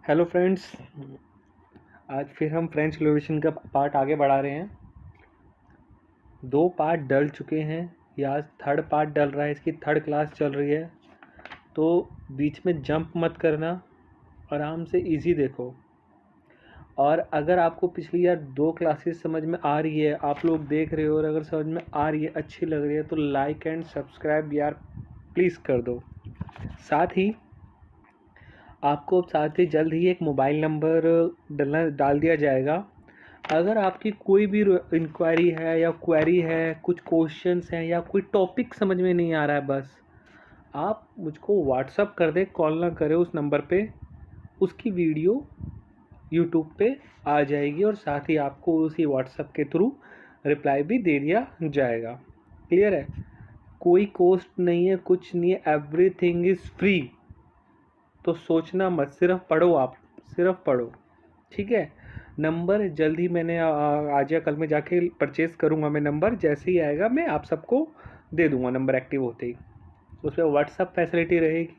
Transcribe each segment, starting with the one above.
Hello friends. आज फिर हम फ्रेंच ग्लोवेशन का पार्ट आगे बढ़ा रहे हैं। 2 पार्ट डल चुके हैं, या आज थर्ड पार्ट डल रहा है, इसकी थर्ड क्लास चल रही है। तो बीच में जंप मत करना, आराम से इजी देखो। और अगर आपको पिछली यार 2 क्लासेस समझ में आ रही है, आप लोग देख रहे हो और अगर समझ में आ रही है, अच्छी लग रही है, तो लाइक एंड सब्सक्राइब यार प्लीज़ कर दो। साथ ही आपको साथ ही जल्द ही एक मोबाइल नंबर डाल दिया जाएगा। अगर आपकी कोई भी इंक्वायरी है या क्वेरी है, कुछ क्वेश्चंस हैं या कोई टॉपिक समझ में नहीं आ रहा है, बस आप मुझको व्हाट्सअप कर दें, कॉल ना करें उस नंबर पे। उसकी वीडियो यूट्यूब पे आ जाएगी और साथ ही आपको उसी व्हाट्सअप के थ्रू रिप्लाई भी दे दिया जाएगा। क्लियर है? कोई कॉस्ट नहीं है, कुछ नहीं है, एवरीथिंग इज़ फ्री। तो सोचना मत, सिर्फ पढ़ो, आप सिर्फ पढ़ो। ठीक है? नंबर जल्द ही मैंने आज या कल में जाके परचेज़ करूँगा। मैं नंबर जैसे ही आएगा मैं आप सबको दे दूँगा, नंबर एक्टिव होते ही। उस पर व्हाट्सअप फैसिलिटी रहेगी।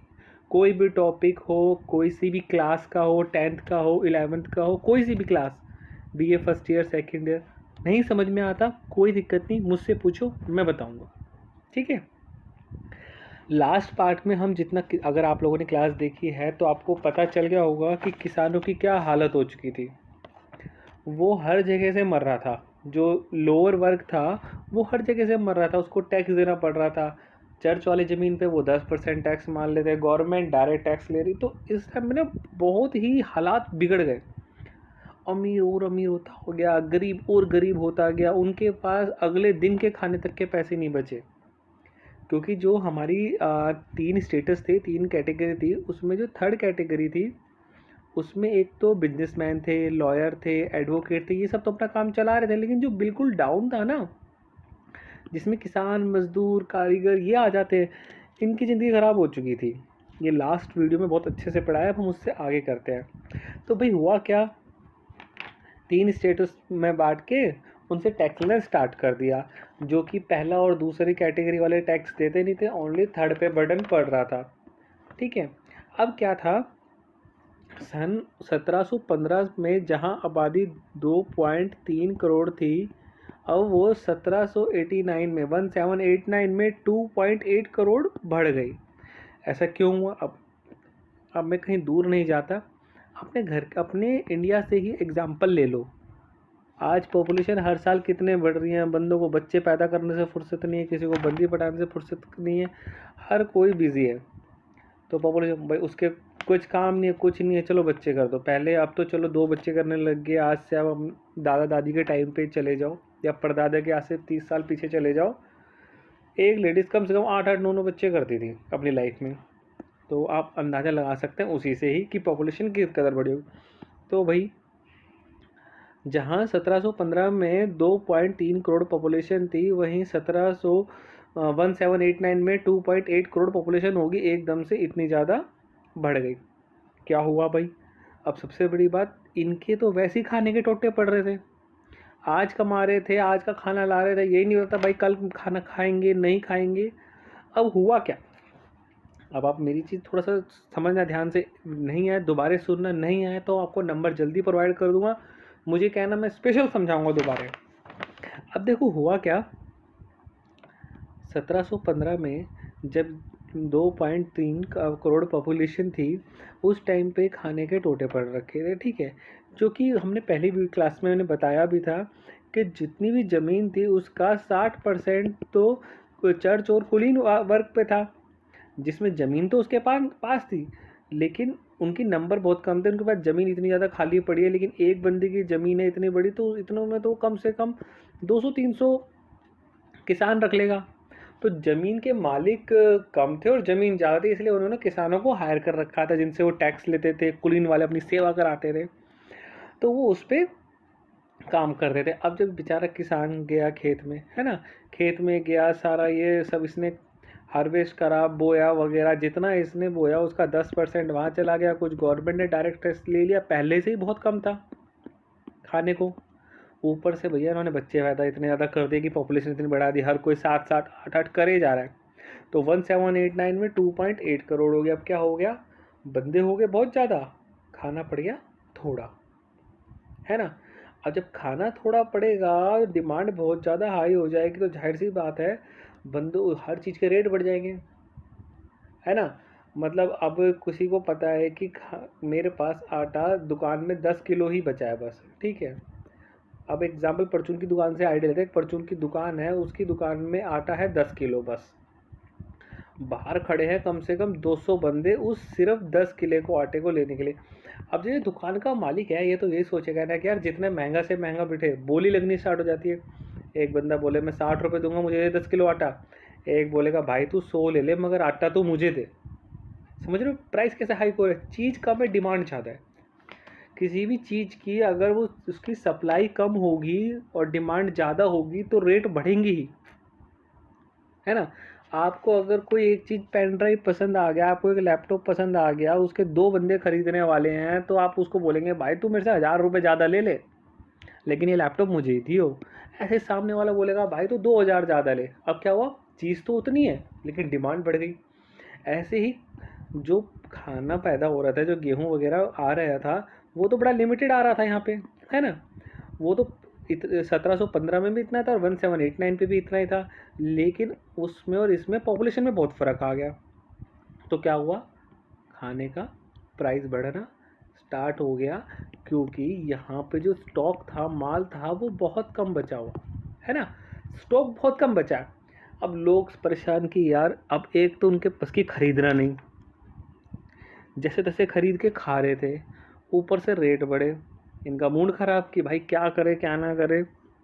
कोई भी टॉपिक हो, कोई सी भी क्लास का हो, 10th का हो, 11th का हो, कोई सी भी class, BA first year second year, नहीं समझ में आता, कोई दिक्कत नहीं, मुझसे पूछो, मैं बताऊँगा। ठीक है? लास्ट पार्ट में हम जितना, अगर आप लोगों ने क्लास देखी है तो आपको पता चल गया होगा कि किसानों की क्या हालत हो चुकी थी। वो हर जगह से मर रहा था। जो लोअर वर्ग था वो हर जगह से मर रहा था, उसको टैक्स देना पड़ रहा था। चर्च वाली ज़मीन पे वो 10% टैक्स मान लेते, गवर्नमेंट डायरेक्ट टैक्स ले रही। तो इस टाइम में ना बहुत ही हालात बिगड़ गए। अमीर और अमीर होता हो गया, गरीब और गरीब होता गया, उनके पास अगले दिन के खाने तक के पैसे नहीं बचे। क्योंकि जो हमारी 3 स्टेटस थे, 3 कैटेगरी थी, उसमें जो थर्ड कैटेगरी थी उसमें एक तो बिजनेसमैन थे, लॉयर थे, एडवोकेट थे, ये सब तो अपना काम चला रहे थे। लेकिन जो बिल्कुल डाउन था ना, जिसमें किसान, मजदूर, कारीगर ये आ जाते हैं, इनकी ज़िंदगी ख़राब हो चुकी थी। ये लास्ट वीडियो में बहुत अच्छे से पढ़ाया, अब हम उससे आगे करते हैं। तो भाई हुआ क्या, 3 स्टेटस में बांट के उनसे टैक्स लेना स्टार्ट कर दिया। जो कि पहला और दूसरी कैटेगरी वाले टैक्स देते नहीं थे, ओनली थर्ड पे बर्डन पड़ रहा था। ठीक है? अब क्या था, सन 1715 में जहां आबादी 2.3 करोड़ थी, अब वो 1789 में 1789 में 2.8 करोड़ बढ़ गई। ऐसा क्यों हुआ? अब मैं कहीं दूर नहीं जाता, अपने इंडिया से ही एग्जाम्पल ले लो। आज पॉपुलेशन हर साल कितने बढ़ रही हैं, बंदों को बच्चे पैदा करने से फुर्सत नहीं है, किसी को बंदी पटाने से फुर्सत नहीं है, हर कोई बिजी है। तो पॉपुलेशन भाई उसके कुछ काम नहीं है, कुछ नहीं है, चलो बच्चे कर दो। पहले, अब तो चलो 2 बच्चे करने लग गए। आज से अब हम दादा दादी के टाइम पे चले जाओ या परदादा के आज से 30 साल पीछे चले जाओ, एक लेडीज़ कम से कम 8-8 9-9 बच्चे करती थी अपनी लाइफ में। तो आप अंदाज़ा लगा सकते हैं उसी से ही कि पॉपुलेशन किस कदर बढ़ी होगी। तो भाई जहाँ 1715 में 2.3 करोड़ पॉपुलेशन थी, वहीं 1789 में 2.8 करोड़ पॉपुलेशन होगी, एकदम से इतनी ज़्यादा बढ़ गई। क्या हुआ भाई? अब सबसे बड़ी बात, इनके तो वैसे ही खाने के टोटे पड़ रहे थे। आज कमा रहे थे, आज का खाना ला रहे थे, यही नहीं पता भाई कल खाना खाएंगे नहीं खाएंगे। अब हुआ क्या, अब आप मेरी चीज़ थोड़ा सा समझना ध्यान से, नहीं आए दोबारा सुनना, नहीं आए तो आपको नंबर जल्दी प्रोवाइड कर दूंगा, मुझे कहना, मैं स्पेशल समझाऊंगा दोबारा। अब देखो हुआ क्या, 1715 में जब 2.3 करोड़ पॉपुलेशन थी, उस टाइम पे खाने के टोटे पड़ रखे थे। ठीक है? जो कि हमने पहली भी क्लास में मैंने बताया भी था कि जितनी भी ज़मीन थी उसका 60% तो चर्च और कुलीन वर्ग पे था, जिसमें ज़मीन तो उसके पास थी, लेकिन उनकी नंबर बहुत कम थे। उनके पास ज़मीन इतनी ज़्यादा खाली पड़ी है, लेकिन एक बंदे की ज़मीन है इतनी बड़ी, तो इतनों में तो कम से कम 200-300 किसान रख लेगा। तो ज़मीन के मालिक कम थे और ज़मीन ज़्यादा थी, इसलिए उन्होंने किसानों को हायर कर रखा था, जिनसे वो टैक्स लेते थे, कुलीन वाले अपनी सेवा कराते थे, तो वो उस पर काम करते थे। अब जब बेचारा किसान गया खेत में, है ना, खेत में गया, सारा ये सब इसने हार्वेस्ट करा, बोया वगैरह, जितना इसने बोया उसका 10% वहाँ चला गया, कुछ गवर्नमेंट ने डायरेक्ट टैक्स ले लिया, पहले से ही बहुत कम था खाने को। ऊपर से भैया इन्होंने बच्चे पैदा इतने ज़्यादा कर दिए कि पॉपुलेशन इतनी बढ़ा दी, हर कोई 7-7 8-8 करे जा रहा है। तो 1789 में 2.8 करोड़ हो गया। अब क्या हो गया, बंदे हो गए बहुत ज़्यादा, खाना पड़ गया थोड़ा, है ना। अब जब खाना थोड़ा पड़ेगा, डिमांड बहुत ज़्यादा हाई हो जाएगी, तो जाहिर सी बात है बंदो हर चीज़ के रेट बढ़ जाएंगे, है ना। मतलब अब किसी को पता है कि मेरे पास आटा दुकान में 10 किलो ही बचा है बस, ठीक है। अब एग्जाम्पल परचून की दुकान से आइडिया लेते हैं। परचून की दुकान है, उसकी दुकान में आटा है 10 किलो बस। बाहर खड़े हैं कम से कम 200 बंदे उस सिर्फ 10 किलो को आटे को लेने के लिए। अब जो ये दुकान का मालिक है ये तो यही सोचेगा ना कि यार जितने महंगा से महंगा बिठे, बोली लगनी स्टार्ट हो जाती है। एक बंदा बोले मैं 60 रुपये दूंगा, मुझे दे 10 किलो आटा। एक बोलेगा भाई तू 100 ले ले मगर आटा तो मुझे दे। समझ रहे हो प्राइस कैसे हाई हो रहा है। चीज़ कम है, डिमांड ज़्यादा है। किसी भी चीज़ की अगर वो उसकी सप्लाई कम होगी और डिमांड ज़्यादा होगी तो रेट बढ़ेंगी ही, है ना। आपको अगर कोई एक चीज़ पेन ड्राइव पसंद आ गया, आपको एक लैपटॉप पसंद आ गया, उसके 2 बंदे खरीदने वाले हैं, तो आप उसको बोलेंगे भाई तू मेरे से 1000 रुपये ज़्यादा ले ले लेकिन ये लैपटॉप मुझे ही दियो। ऐसे सामने वाला बोलेगा भाई तो 2000 ज़्यादा ले। अब क्या हुआ, चीज़ तो उतनी है लेकिन डिमांड बढ़ गई। ऐसे ही जो खाना पैदा हो रहा था, जो गेहूँ वगैरह आ रहा था, वो तो बड़ा लिमिटेड आ रहा था यहाँ पे, है ना। वो तो 1715 में भी इतना था और 1789 पे भी इतना ही था, लेकिन उसमें और इसमें पॉपुलेशन में बहुत फ़र्क आ गया। तो क्या हुआ, खाने का प्राइस बढ़ना स्टार्ट हो गया, क्योंकि यहाँ पे जो स्टॉक था, माल था, वो बहुत कम बचा हुआ, है ना। स्टॉक बहुत कम बचा। अब लोग परेशान कि यार अब एक तो उनके बस की खरीदना नहीं, जैसे तैसे खरीद के खा रहे थे, ऊपर से रेट बढ़े। इनका मूड ख़राब कि भाई क्या करे क्या ना करे।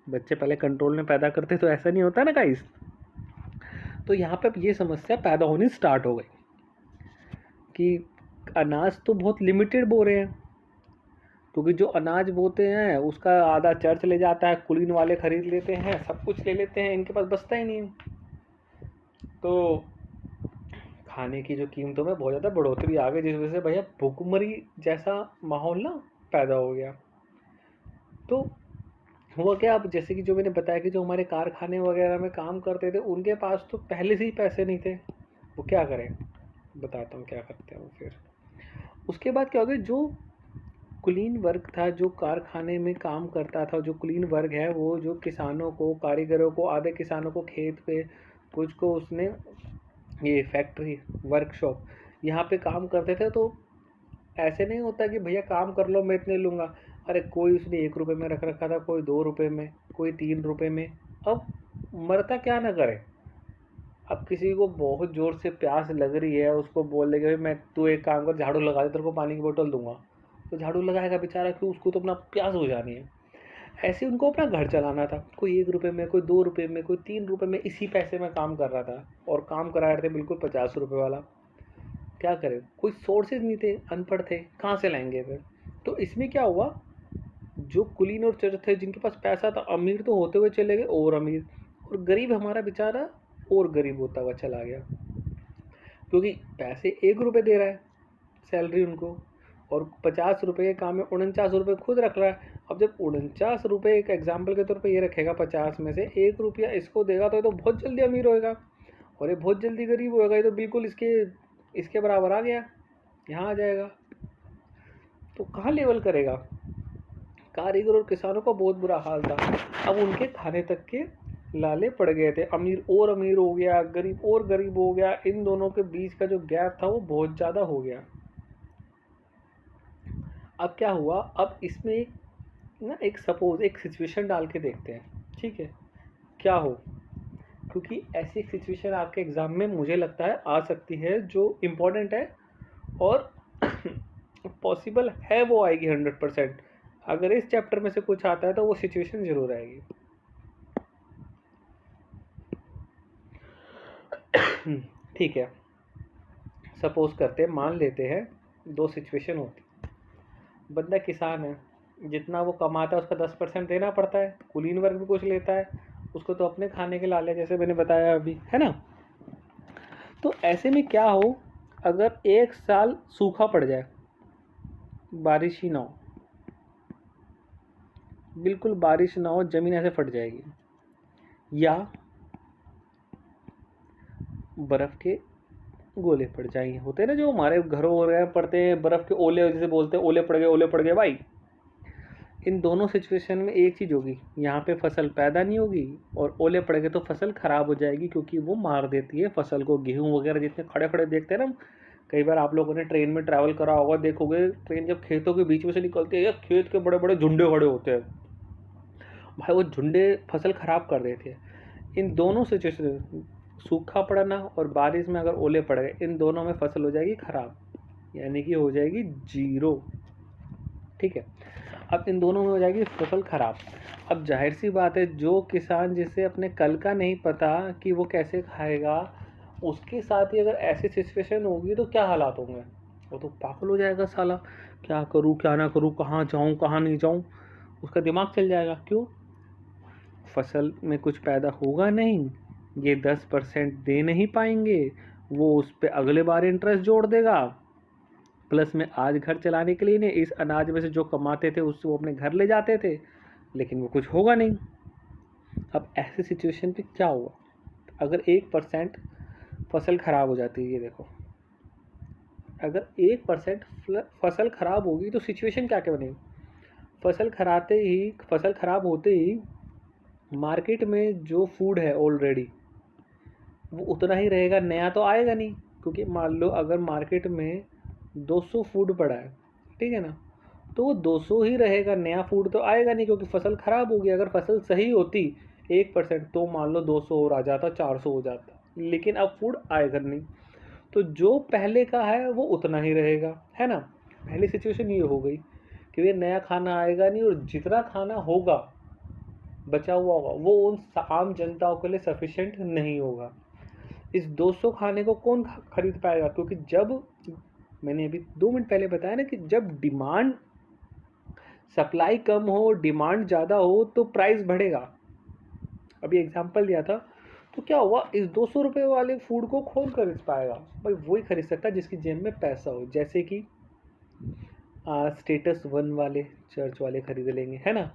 बच्चे पहले कंट्रोल में पैदा करते तो ऐसा नहीं होता ना गाइस। तो यहाँ पे अब ये समस्या पैदा होनी स्टार्ट हो गई कि अनाज तो बहुत लिमिटेड बो रहे हैं, क्योंकि जो अनाज बोते हैं उसका आधा चर्च ले जाता है, कुलीन वाले खरीद लेते हैं, सब कुछ ले लेते हैं, इनके पास बचता ही नहीं है। तो खाने की जो कीमतों में बहुत ज़्यादा बढ़ोतरी आ गई, जिस वजह से भैया भुखमरी जैसा माहौल ना पैदा हो गया। तो हुआ क्या, अब जैसे कि जो मैंने बताया कि जो हमारे कारखाने वगैरह में काम करते थे उनके पास तो पहले से ही पैसे नहीं थे, वो क्या करें, बताता हूँ क्या करते हैं वो। फिर उसके बाद क्या हो गया, जो कुलीन वर्ग था, जो कारखाने में काम करता था, जो कुलीन वर्ग है, वो जो किसानों को, कारीगरों को, आधे किसानों को खेत पे, कुछ को उसने ये फैक्ट्री वर्कशॉप यहाँ पे काम करते थे। तो ऐसे नहीं होता कि भैया काम कर लो मैं इतने लूँगा। अरे कोई उसने 1 रुपये में रख रखा था, कोई 2 रुपये में, कोई 3 रुपये में। अब मरता क्या ना करे। अब किसी को बहुत ज़ोर से प्यास लग रही है, उसको बोल देगा भाई मैं, तू एक काम कर झाड़ू लगा दे, तेरे को पानी की बोतल दूंगा। तो झाड़ू लगाएगा बेचारा, क्यों, उसको तो अपना प्यास हो जानी है। ऐसे उनको अपना घर चलाना था, कोई 1 रुपये में, कोई 2 रुपये में, कोई 3 रुपये में, इसी पैसे में काम कर रहा था और काम करा रहे थे बिल्कुल 50 रुपये वाला। क्या करें, कोई सोर्सेज नहीं थे, अनपढ़ थे, कहाँ से लाएंगे फिर। तो इसमें क्या हुआ, जो कुलीन और चर थे जिनके पास पैसा था, अमीर तो होते हुए चले गए और अमीर, और गरीब हमारा बेचारा और गरीब होता हुआ चला गया, क्योंकि पैसे 1 रुपये दे रहा है सैलरी उनको, और 50 रुपये के काम में 49 रुपये खुद रख रहा है। अब जब 49 रुपये, एक एग्जाम्पल के तौर पे ये रखेगा, 50 में से 1 रुपया इसको देगा तो ये तो बहुत जल्दी अमीर होएगा, और ये बहुत जल्दी गरीब होएगा। ये तो बिल्कुल इसके इसके बराबर आ गया, यहाँ आ जाएगा। तो कहाँ लेवल करेगा। कारीगर और किसानों का बहुत बुरा हाल था। अब उनके खाने तक के लाले पड़ गए थे, अमीर और अमीर हो गया, गरीब और गरीब हो गया। इन दोनों के बीच का जो गैप था वो बहुत ज़्यादा हो गया। अब क्या हुआ, अब इसमें एक सपोज एक सिचुएशन डाल के देखते हैं, ठीक है, क्या हो। क्योंकि ऐसी एक सिचुएशन आपके एग्ज़ाम में मुझे लगता है आ सकती है, जो इम्पोर्टेंट है और पॉसिबल है, वो आएगी 100%। अगर इस चैप्टर में से कुछ आता है तो वो सिचुएशन ज़रूर आएगी। ठीक है, सपोज करते हैं, मान लेते हैं 2 सिचुएशन होती। बंदा किसान है, जितना वो कमाता है उसका 10% देना पड़ता है, कुलीन वर्ग भी कुछ लेता है, उसको तो अपने खाने के लाले, जैसे मैंने बताया अभी, है ना। तो ऐसे में क्या हो, अगर 1 साल सूखा पड़ जाए, बारिश ही ना हो, बिल्कुल बारिश ना हो, ज़मीन ऐसे फट जाएगी, या बर्फ़ के गोले पड़ जाएंगे। होते हैं ना जो हमारे घरों वगैरह पड़ते हैं, बर्फ़ के ओले जिसे बोलते हैं, ओले पड़ गए भाई। इन दोनों सिचुएशन में एक चीज़ होगी, यहाँ पे फसल पैदा नहीं होगी और ओले पड़ गए तो फसल ख़राब हो जाएगी, क्योंकि वो मार देती है फसल को। गेहूँ वगैरह जितने खड़े खड़े देखते हैं ना, कई बार आप लोगों ने ट्रेन में ट्रैवल करा होगा, देखोगे ट्रेन जब खेतों के बीच में से निकलती है, या खेत के बड़े बड़े झुंडे खड़े होते हैं भाई, वो झुंडे फसल ख़राब कर देते हैं। इन दोनों सिचुएशन, सूखा पड़ना और बारिश में अगर ओले पड़ गए, इन दोनों में फसल हो जाएगी ख़राब, यानी कि हो जाएगी जीरो। ठीक है, अब इन दोनों में हो जाएगी फसल ख़राब। अब जाहिर सी बात है, जो किसान जिसे अपने कल का नहीं पता कि वो कैसे खाएगा, उसके साथ ही अगर ऐसी सिचुएशन होगी तो क्या हालात होंगे? वो तो पागल हो जाएगा साला, क्या करूँ क्या ना करूँ, कहाँ जाऊँ कहाँ नहीं जाऊँ, उसका दिमाग चल जाएगा। क्यों? फसल में कुछ पैदा होगा नहीं, ये 10% दे नहीं पाएंगे, वो उस पर अगले बार इंटरेस्ट जोड़ देगा, प्लस में आज घर चलाने के लिए नहीं, इस अनाज में से जो कमाते थे उससे वो अपने घर ले जाते थे, लेकिन वो कुछ होगा नहीं। अब ऐसे सिचुएशन पे क्या हुआ? अगर 1% फसल ख़राब हो जाती है, ये देखो, अगर 1% फसल ख़राब होगी तो सिचुएशन क्या क्या बनेगी? फसल ख़राब होते ही मार्केट में जो फूड है ऑलरेडी, वो उतना ही रहेगा, नया तो आएगा नहीं। क्योंकि मान लो अगर मार्केट में 200 फूड पड़ा है, ठीक है ना, तो वो 200 ही रहेगा, नया फूड तो आएगा नहीं, क्योंकि फसल ख़राब होगी। अगर फसल सही होती 1%, तो मान लो 200 और आ जाता, 400 हो जाता, लेकिन अब फूड आएगा नहीं, तो जो पहले का है वो उतना ही रहेगा, है ना। पहली सिचुएशन ये हो गई कि ये नया खाना आएगा नहीं, और जितना खाना होगा बचा हुआ होगा वो उन आम जनताओं के लिए सफिशिएंट नहीं होगा। इस 200 खाने को कौन खरीद पाएगा? क्योंकि जब, मैंने अभी 2 मिनट पहले बताया ना, कि जब डिमांड, सप्लाई कम हो, डिमांड ज़्यादा हो, तो प्राइस बढ़ेगा। अभी एग्जांपल दिया था, तो क्या हुआ, इस 200 रुपये वाले फूड को कौन खरीद पाएगा? भाई वही खरीद सकता है जिसकी जेब में पैसा हो। जैसे कि स्टेटस 1 वाले चर्च वाले खरीद लेंगे, है ना,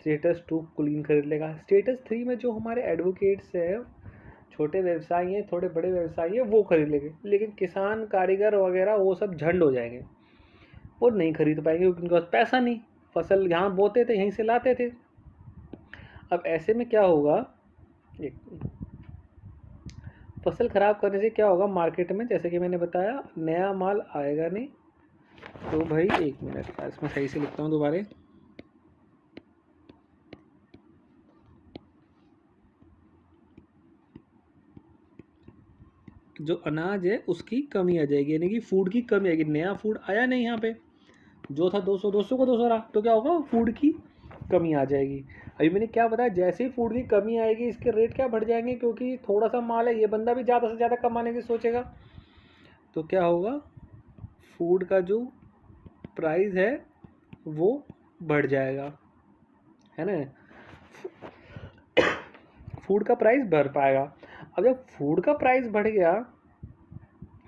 स्टेटस 2 कुलीन खरीद लेगा, स्टेटस 3 में जो हमारे एडवोकेट्स हैं, छोटे व्यवसायी हैं, थोड़े बड़े व्यवसायी हैं, वो खरीद लेंगे। लेकिन किसान, कारीगर वगैरह वो सब झंड हो जाएंगे, वो नहीं खरीद पाएंगे, क्योंकि उनके पास पैसा नहीं, फसल यहाँ बोते थे यहीं से लाते थे। अब ऐसे में क्या होगा, एक फसल ख़राब करने से क्या होगा मार्केट में, जैसे कि मैंने बताया, नया माल आएगा नहीं। तो भाई 1 मिनट यार, इसमें सही से लिखता हूँ दोबारा, जो अनाज है उसकी कमी आ जाएगी, यानी कि फूड की कमी आएगी। नया फूड आया नहीं यहाँ पे, जो था 200 को 200 रहा, तो क्या होगा, फूड की कमी आ जाएगी। अभी मैंने क्या बताया, जैसे ही फूड की कमी आएगी इसके रेट क्या बढ़ जाएंगे, क्योंकि थोड़ा सा माल है, ये बंदा भी ज़्यादा से ज़्यादा कमाने की सोचेगा, तो क्या होगा, फूड का जो प्राइस है वो बढ़ जाएगा, है ना, फूड का प्राइस बढ़ पाएगा। अब जब फूड का प्राइस बढ़ गया,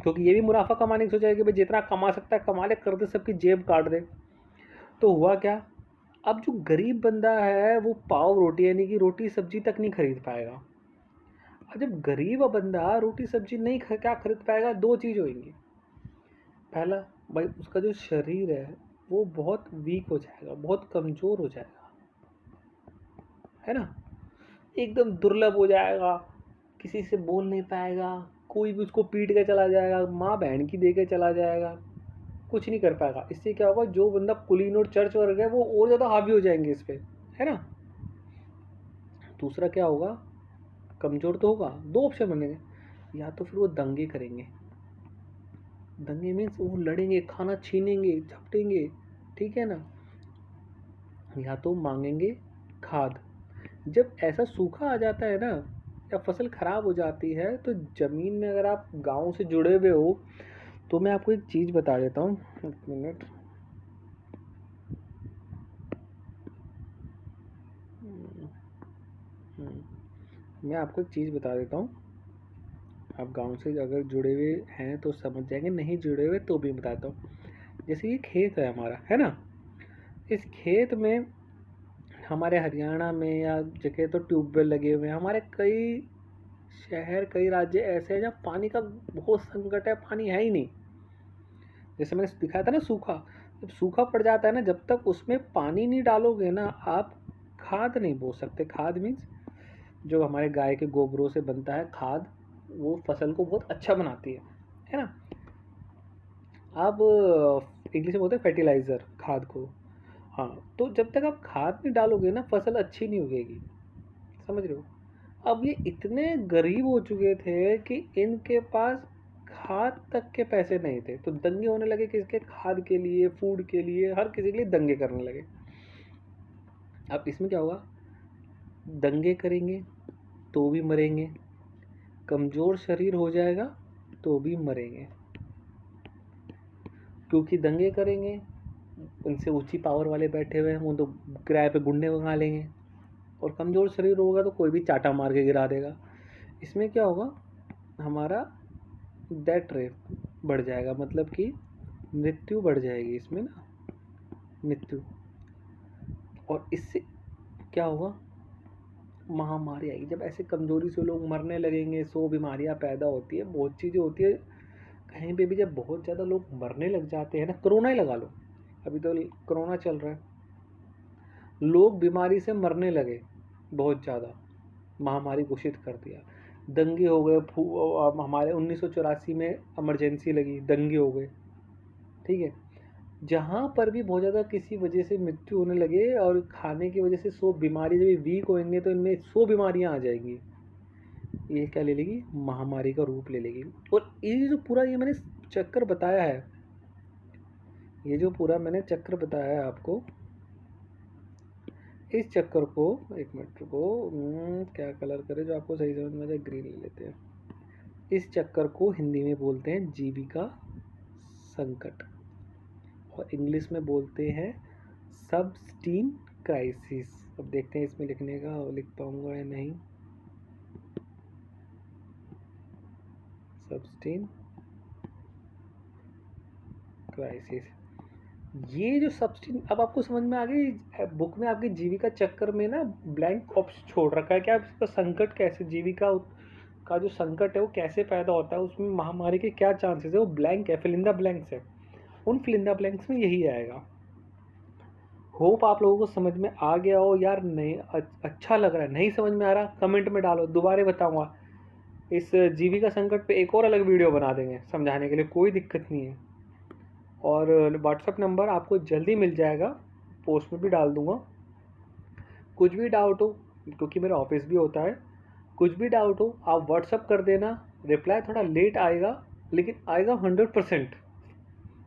क्योंकि ये भी मुनाफा कमाने की सोचा कि भाई जितना कमा सकता है कमा ले, कर दे, सबकी जेब काट दे, तो हुआ क्या, अब जो गरीब बंदा है वो पाव रोटी, यानी कि रोटी सब्जी तक नहीं खरीद पाएगा। अब जब गरीब बंदा रोटी सब्जी नहीं क्या खरीद पाएगा, दो चीज़ होंगी। पहला, भाई उसका जो शरीर है वो बहुत वीक हो जाएगा, बहुत कमज़ोर हो जाएगा, है ना, एकदम दुर्लभ हो जाएगा, किसी से बोल नहीं पाएगा, कोई भी उसको पीट के चला जाएगा, माँ बहन की दे के चला जाएगा, कुछ नहीं कर पाएगा। इससे क्या होगा, जो बंदा कुलीन और चर्च वर्ग है वो और ज़्यादा हावी हो जाएंगे इस पर, है ना। दूसरा क्या होगा, कमज़ोर तो होगा, दो ऑप्शन बनेंगे, या तो फिर वो दंगे करेंगे, दंगे मीन्स वो लड़ेंगे, खाना छीनेंगे, झपटेंगे, ठीक है ना, या तो मांगेंगे खाद। जब ऐसा सूखा आ जाता है ना, या फसल ख़राब हो जाती है, तो ज़मीन में अगर आप गाँव से जुड़े हुए हो, तो मैं आपको एक चीज़ बता देता हूँ, 1 मिनट, मैं आपको एक चीज़ बता देता हूँ, आप गांव से अगर जुड़े हुए हैं तो समझ जाएंगे, नहीं जुड़े हुए तो भी बताता हूँ। जैसे ये खेत है हमारा, है ना, इस खेत में हमारे हरियाणा में या जगह तो ट्यूबवेल लगे हुए हैं, हमारे कई शहर, कई राज्य ऐसे हैं जहाँ पानी का बहुत संकट है, पानी है ही नहीं। जैसे मैंने दिखाया था ना सूखा, जब सूखा पड़ जाता है ना, जब तक उसमें पानी नहीं डालोगे ना, आप खाद नहीं बो सकते। खाद मीन्स जो हमारे गाय के गोबरों से बनता है खाद, वो फसल को बहुत अच्छा बनाती है ना। आप इंग्लिश में बोलते हैं फर्टिलाइज़र, खाद को। हाँ, तो जब तक आप खाद नहीं डालोगे ना, फसल अच्छी नहीं उगेगी, समझ रहे हो। अब ये इतने गरीब हो चुके थे कि इनके पास खाद तक के पैसे नहीं थे, तो दंगे होने लगे किसके, खाद के लिए, फूड के लिए, हर किसी के लिए दंगे करने लगे। अब इसमें क्या होगा, दंगे करेंगे तो भी मरेंगे, कमज़ोर शरीर हो जाएगा तो भी मरेंगे, क्योंकि दंगे करेंगे, उनसे ऊंची पावर वाले बैठे हुए हैं, वो तो किराए पे गुंडे मंगा लेंगे, और कमज़ोर शरीर होगा तो कोई भी चाटा मार के गिरा देगा। इसमें क्या होगा, हमारा डेथ रेट बढ़ जाएगा, मतलब कि मृत्यु बढ़ जाएगी इसमें ना, मृत्यु। और इससे क्या होगा, महामारी आएगी। जब ऐसे कमज़ोरी से लोग मरने लगेंगे, 100 बीमारियां पैदा होती है, बहुत चीज़ें होती है कहीं पे भी। जब बहुत ज़्यादा लोग मरने लग जाते हैं ना, कोरोना ही लगा लो, अभी तो कोरोना चल रहा है, लोग बीमारी से मरने लगे बहुत ज़्यादा, महामारी घोषित कर दिया, दंगे हो गए। हमारे 1984 में इमरजेंसी लगी, दंगे हो गए, ठीक है। जहाँ पर भी बहुत ज़्यादा किसी वजह से मृत्यु होने लगे, और खाने की वजह से 100 बीमारी, जब वीक होंगे तो इनमें 100 बीमारियाँ आ जाएंगी, ये क्या ले लेगी, महामारी का रूप ले लेगी। और ये जो पूरा ये मैंने चक्कर बताया है, ये जो पूरा मैंने चक्कर बताया है आपको, इस चक्कर को, एक मिनट रुको, क्या कलर करे जो आपको सही समझ में आ जाए, ग्रीन ले लेते हैं। इस चक्कर को हिंदी में बोलते हैं जीविका संकट, और इंग्लिश में बोलते हैं सबस्टीन क्राइसिस। अब देखते हैं इसमें लिखने का लिख पाऊंगा या नहीं। सबस्टीन क्राइसिस, ये जो सबस्टीन, अब आपको समझ में आ गई। बुक में आपकी जीविका चक्कर में ना ब्लैंक ऑप्शन छोड़ रखा है कि आप इसका संकट कैसे, जीविका का जो संकट है वो कैसे पैदा होता है, उसमें महामारी के क्या चांसेस है, वो ब्लैंक है, फिलिंदा ब्लैंक्स है। उन फिलिंदा ब्लैंक्स में यही आएगा। होप आप लोगों को समझ में आ गया हो यार। नहीं अच्छा लग रहा है, नहीं समझ में आ रहा कमेंट में डालो, दोबारा बताऊंगा। इस जीविका संकट पे एक और अलग वीडियो बना देंगे समझाने के लिए, कोई दिक्कत नहीं है। और व्हाट्सअप नंबर आपको जल्दी मिल जाएगा, पोस्ट में भी डाल दूंगा। कुछ भी डाउट हो, क्योंकि मेरा ऑफिस भी होता है, कुछ भी डाउट हो आप व्हाट्सअप कर देना। रिप्लाई थोड़ा लेट आएगा, लेकिन आएगा 100%।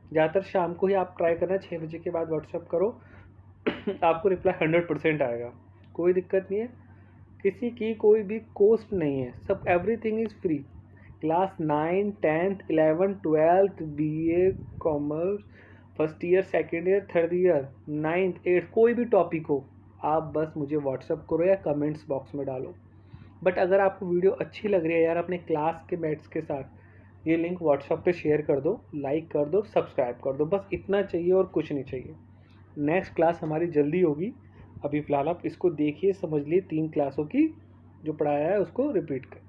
ज़्यादातर शाम को ही आप ट्राई करना, 6 बजे के बाद व्हाट्सअप करो आपको रिप्लाई 100% आएगा, कोई दिक्कत नहीं है। किसी की कोई भी कॉस्ट नहीं है, सब everything is free. Class 9, 10th, 11th, 12th, BA commerce, first year, second year, third year, 9th, 8th, कोई भी टॉपिक हो, आप बस मुझे व्हाट्सअप करो या कमेंट्स बॉक्स में डालो। बट अगर आपको वीडियो अच्छी लग रही है यार, अपने क्लास के मेट्स के साथ ये लिंक व्हाट्सअप पे शेयर कर दो, लाइक कर दो, सब्सक्राइब कर दो, बस इतना चाहिए और कुछ नहीं चाहिए। नेक्स्ट क्लास हमारी जल्दी होगी। अभी फ़िलहाल आप इसको देखिए, समझ लिए, 3 क्लासों की जो पढ़ाया है उसको रिपीट करें।